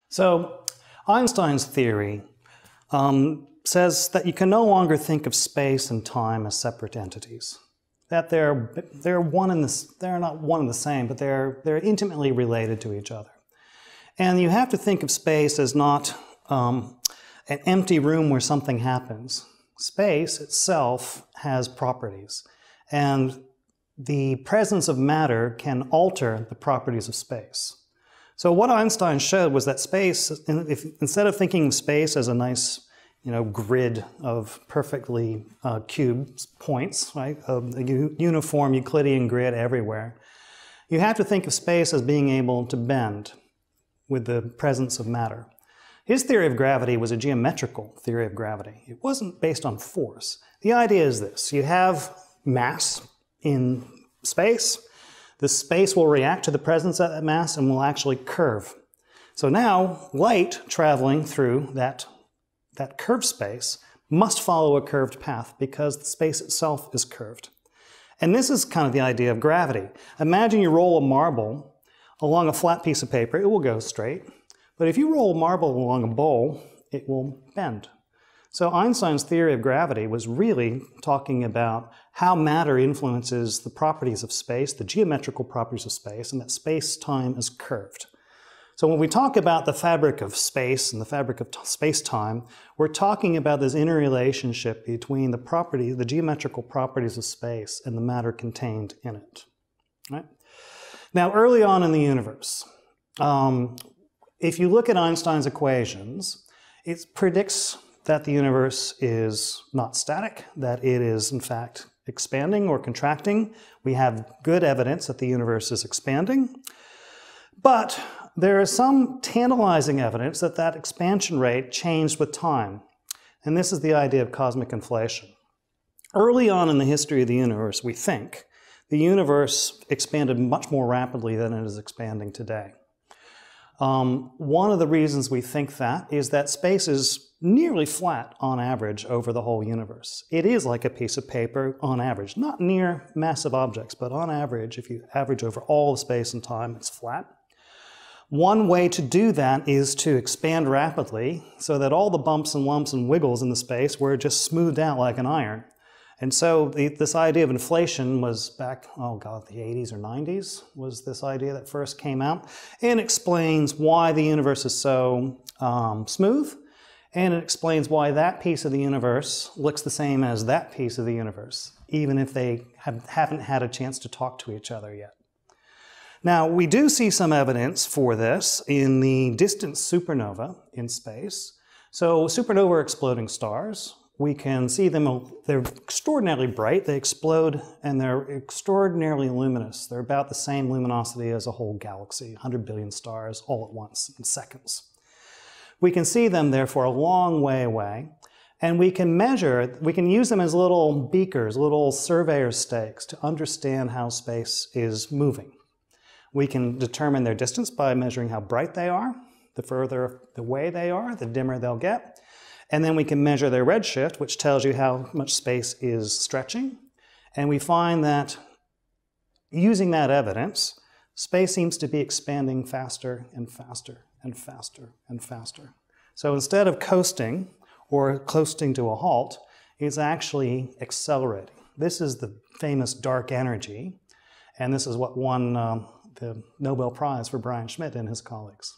So Einstein's theory says that you can no longer think of space and time as separate entities. That they're not one and the same, but they're intimately related to each other. And you have to think of space as not an empty room where something happens. Space itself has properties, and the presence of matter can alter the properties of space. So what Einstein showed was that space, instead of thinking of space as a nice grid of perfectly cubed points, right? A uniform Euclidean grid everywhere. You have to think of space as being able to bend with the presence of matter. His theory of gravity was a geometrical theory of gravity. It wasn't based on force. The idea is this: you have mass in space. The space will react to the presence of that mass and will actually curve. So now light traveling through that curved space must follow a curved path because the space itself is curved. And this is kind of the idea of gravity. Imagine you roll a marble along a flat piece of paper, it will go straight. But if you roll a marble along a bowl, it will bend. So Einstein's theory of gravity was really talking about how matter influences the properties of space, the geometrical properties of space, and that space-time is curved. So when we talk about the fabric of space and the fabric of space-time, we're talking about this interrelationship between the geometrical properties of space and the matter contained in it. Right? Now, early on in the universe, if you look at Einstein's equations, it predicts that the universe is not static, that it is in fact expanding or contracting. We have good evidence that the universe is expanding, but there is some tantalizing evidence that that expansion rate changed with time. And this is the idea of cosmic inflation. Early on in the history of the universe, we think, the universe expanded much more rapidly than it is expanding today. One of the reasons we think that is that space is nearly flat on average over the whole universe. It is like a piece of paper on average, not near massive objects, but on average, if you average over all of space and time, it's flat. One way to do that is to expand rapidly so that all the bumps and lumps and wiggles in the space were just smoothed out like an iron. And so this idea of inflation was back, the 80s or 90s was this idea that first came out, and explains why the universe is so smooth, and it explains why that piece of the universe looks the same as that piece of the universe, even if they haven't had a chance to talk to each other yet. Now, we do see some evidence for this in the distant supernova in space. So supernova are exploding stars. We can see them, they're extraordinarily bright, they explode, and they're extraordinarily luminous. They're about the same luminosity as a whole galaxy, 100 billion stars all at once in seconds. We can see them, therefore, a long way away, and we can use them as little beakers, little surveyor stakes to understand how space is moving. We can determine their distance by measuring how bright they are. The further away they are, the dimmer they'll get. And then we can measure their redshift, which tells you how much space is stretching. And we find that using that evidence, space seems to be expanding faster and faster and faster and faster. So instead of coasting or coasting to a halt, it's actually accelerating. This is the famous dark energy, and this is what won the Nobel Prize for Brian Schmidt and his colleagues.